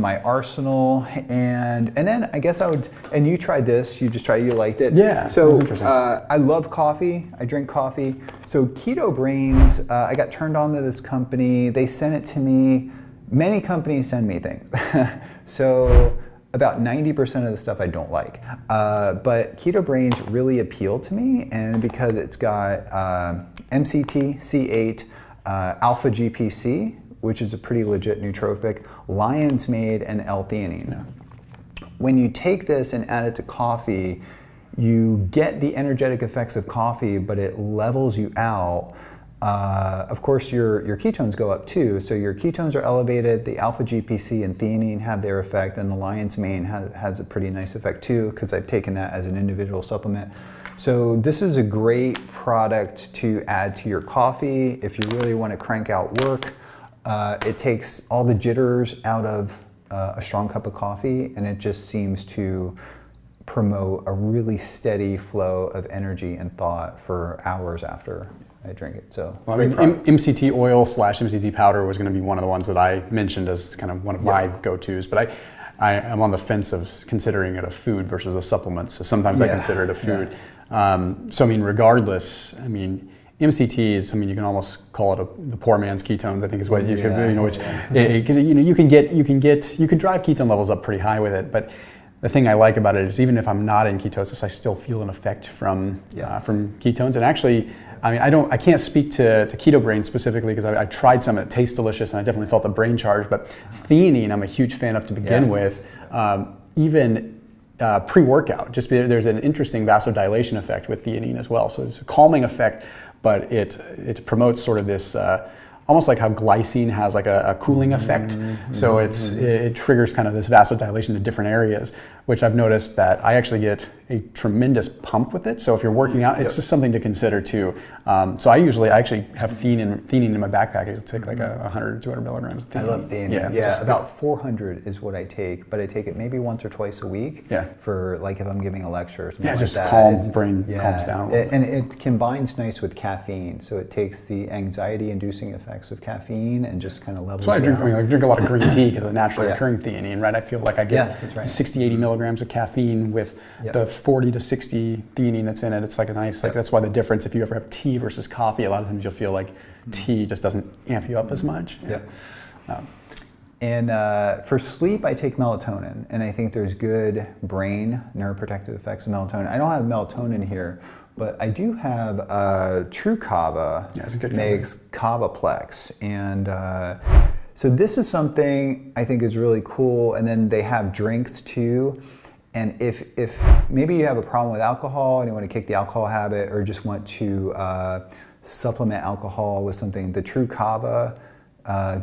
my arsenal, and then I guess I would, and you tried this, you liked it. Yeah, so I love coffee, I drink coffee. So Keto Brainz, I got turned on to this company, they sent it to me. Many companies send me things. So about 90% of the stuff I don't like. But Keto Brainz really appealed to me, and because it's got MCT, C8, AlphaGPC, which is a pretty legit nootropic, lion's mane, and L-Theanine. Yeah. When you take this and add it to coffee, you get the energetic effects of coffee, but it levels you out. Of course, your ketones go up too, so your ketones are elevated, the alpha-GPC and theanine have their effect, and the lion's mane has a pretty nice effect too, because I've taken that as an individual supplement. So this is a great product to add to your coffee if you really want to crank out work. It takes all the jitters out of a strong cup of coffee, and it just seems to promote a really steady flow of energy and thought for hours after I drink it. So, well, I mean, MCT oil / MCT powder was going to be one of the ones that I mentioned as kind of one of my go-tos, but I am on the fence of considering it a food versus a supplement. So sometimes I consider it a food. So I mean, regardless, I mean, MCT is, I mean, you can almost call it the poor man's ketones, I think is what you should, you know, which, because you can drive ketone levels up pretty high with it, but the thing I like about it is even if I'm not in ketosis, I still feel an effect from ketones. And actually, I mean, I can't speak to Keto Brainz specifically because I tried some, it tastes delicious, and I definitely felt a brain charge, but theanine I'm a huge fan of to begin with. Even pre-workout, there's an interesting vasodilation effect with theanine as well. So it's a calming effect, but it promotes sort of this, almost like how glycine has like a cooling effect. So it triggers kind of this vasodilation to different areas, which I've noticed that I actually get a tremendous pump with it. So if you're working out, it's just something to consider too. So I actually have theanine in my backpack. I take like 100 or 200 milligrams of theanine. I love theanine. Yeah, about 400 is what I take, but I take it maybe once or twice a week for like if I'm giving a lecture or something like just that. Brain calms down. And it combines nice with caffeine, so it takes the anxiety-inducing effects of caffeine and just kind of levels it out. I drink a lot of green tea because of the naturally occurring theanine, right? I feel like I get 60, 80 milligrams of caffeine with the 40 to 60 theanine that's in it. It's like a nice, like that's why the difference, if you ever have tea versus coffee, a lot of times you'll feel like tea just doesn't amp you up as much. And for sleep, I take melatonin, and I think there's good brain neuroprotective effects of melatonin. I don't have melatonin here, but I do have True Kava makes Kavaplex, and so this is something I think is really cool. And then they have drinks too. And if maybe you have a problem with alcohol and you want to kick the alcohol habit, or just want to supplement alcohol with something, the True Kava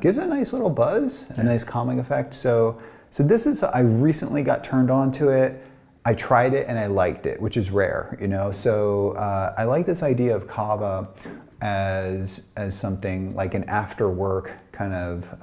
gives a nice little buzz, a nice calming effect. So this is, I recently got turned on to it. I tried it and I liked it, which is rare, you know. So I like this idea of Kava as something like an after work kind of,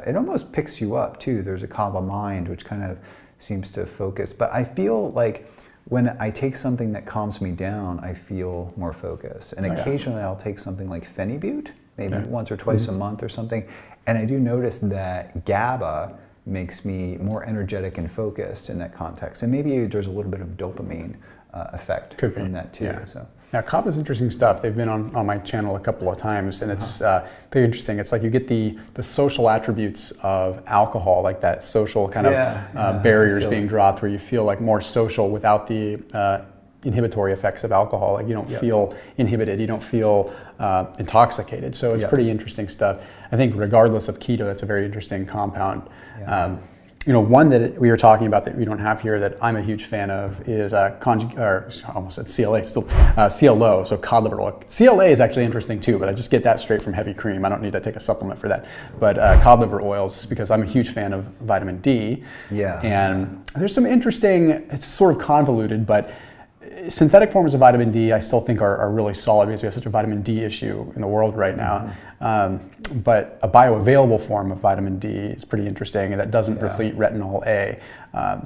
it almost picks you up too. There's a Kava mind, which kind of seems to focus. But I feel like when I take something that calms me down, I feel more focused. And occasionally I'll take something like Phenibut, maybe once or twice a month or something. And I do notice that GABA makes me more energetic and focused in that context. And maybe there's a little bit of dopamine effect from that too. So. Now, Kava is interesting stuff. They've been on my channel a couple of times, and it's very interesting. It's like you get the social attributes of alcohol, like that social kind of barriers being dropped, where you feel like more social without the inhibitory effects of alcohol. Like you don't feel inhibited, you don't feel intoxicated. So it's pretty interesting stuff. I think regardless of keto, that's a very interesting compound. You know, one that we were talking about that we don't have here that I'm a huge fan of is almost said CLA, still CLO, so cod liver oil. CLA is actually interesting too, but I just get that straight from heavy cream. I don't need to take a supplement for that. But cod liver oils, because I'm a huge fan of vitamin D. And there's some interesting, it's sort of convoluted, but synthetic forms of vitamin D I still think are really solid because we have such a vitamin D issue in the world right now. But a bioavailable form of vitamin D is pretty interesting, and that doesn't deplete retinol A.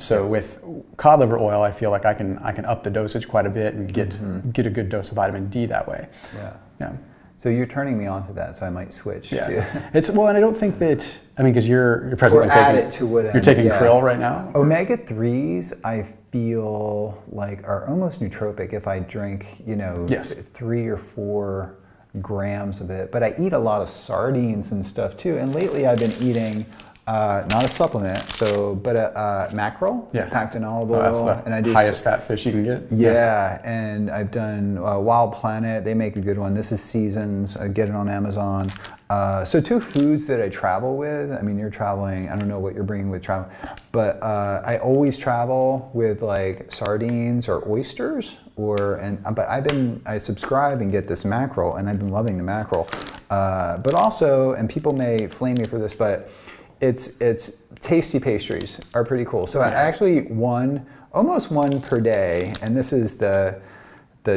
So with cod liver oil, I feel like I can up the dosage quite a bit and get a good dose of vitamin D that way. So you're turning me on to that, so I might switch. Yeah, it's and I don't think that. I mean, because you're presently you're taking krill right now. Omega-3s, I feel like are almost nootropic if I drink, 3 or 4 grams of it. But I eat a lot of sardines and stuff too. And lately, I've been eating. Not a supplement, but a mackerel packed in olive oil. That's the highest fat fish you can get. Yeah, and I've done Wild Planet. They make a good one. This is Seasons. I get it on Amazon. So 2 foods that I travel with. I mean, you're traveling. I don't know what you're bringing with travel, but I always travel with like sardines or oysters. But I subscribe and get this mackerel, and I've been loving the mackerel. But also, and people may flame me for this, but it's tasty pastries are pretty cool. So I actually almost one per day, and this is the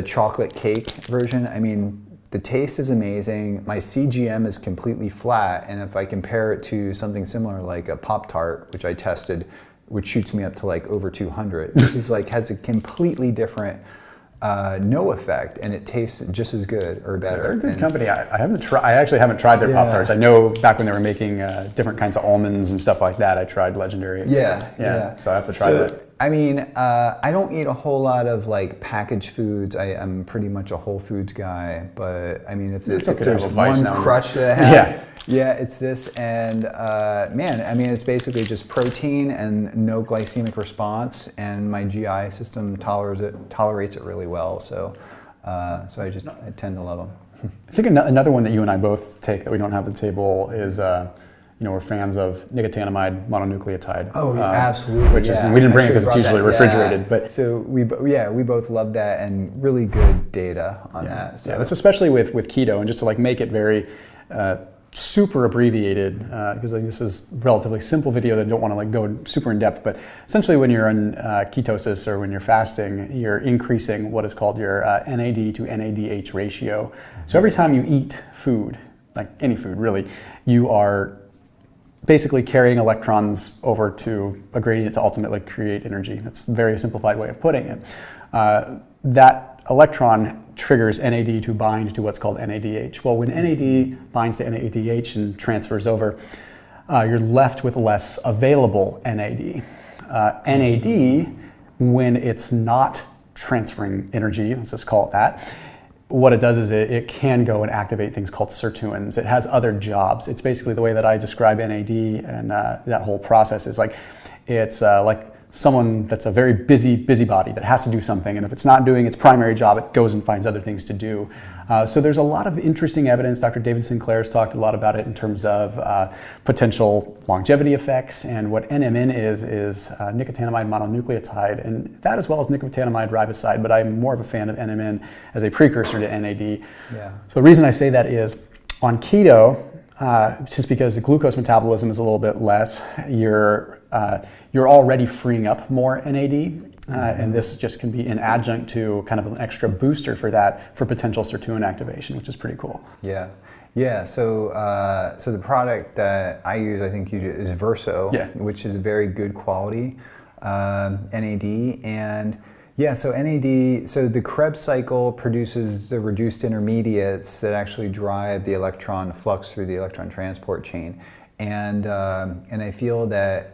chocolate cake version. I mean, the taste is amazing. My CGM is completely flat, and if I compare it to something similar like a Pop-Tart, which I tested, which shoots me up to like over 200, this is like has a completely different no effect, and it tastes just as good or better. They're a good company. I actually haven't tried their Pop-Tarts. I know back when they were making different kinds of almonds and stuff like that, I tried Legendary. Yeah. So I have to try that. I mean, I don't eat a whole lot of like packaged foods. I'm pretty much a whole foods guy, but I mean, if there's one crutch that I have, it's this, and man, I mean, it's basically just protein and no glycemic response, and my GI system tolerates it really well. So, I tend to love them. I think another one that you and I both take that we don't have at the table is, we're fans of nicotinamide mononucleotide. Oh, absolutely. Which is, and we didn't bring it because it's usually refrigerated. But so we both love that, and really good data on that. So. Yeah, that's especially with keto, and just to like make it very super abbreviated, because this is a relatively simple video that I don't want to like go super in depth, but essentially when you're in ketosis or when you're fasting, you're increasing what is called your NAD to NADH ratio. So every time you eat food, like any food really, you are basically carrying electrons over to a gradient to ultimately create energy. That's a very simplified way of putting it. That electron triggers NAD to bind to what's called NADH. Well, when NAD binds to NADH and transfers over, you're left with less available NAD. NAD, when it's not transferring energy, let's just call it that, what it does is it can go and activate things called sirtuins. It has other jobs. It's basically the way that I describe NAD, and that whole process is like, it's like someone that's a very busybody that has to do something, and if it's not doing its primary job, it goes and finds other things to do. So there's a lot of interesting evidence. Dr. David Sinclair's talked a lot about it in terms of potential longevity effects, and what NMN is nicotinamide mononucleotide, and that as well as nicotinamide riboside, but I'm more of a fan of NMN as a precursor to NAD. Yeah. So the reason I say that is on keto, just because the glucose metabolism is a little bit less, you're already freeing up more NAD, and this just can be an adjunct to kind of an extra booster for that, for potential sirtuin activation, which is pretty cool. Yeah. So the product that I use, I think you do, is Verso, which is a very good quality NAD, and so NAD, so the Krebs cycle produces the reduced intermediates that actually drive the electron flux through the electron transport chain, and I feel that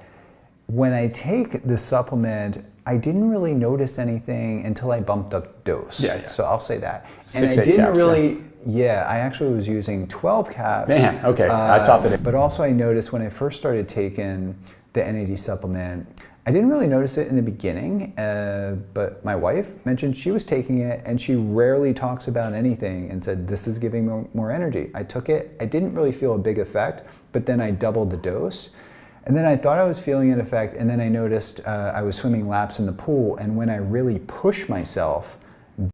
when I take the supplement, I didn't really notice anything until I bumped up dose. So I'll say that. And I didn't really, I actually was using 12 caps. Man, okay, I topped it. But also I noticed when I first started taking the NAD supplement, I didn't really notice it in the beginning, but my wife mentioned she was taking it, and she rarely talks about anything and said, this is giving more energy. I took it, I didn't really feel a big effect, but then I doubled the dose. And then I thought I was feeling an effect, and then I noticed I was swimming laps in the pool, and when I really push myself,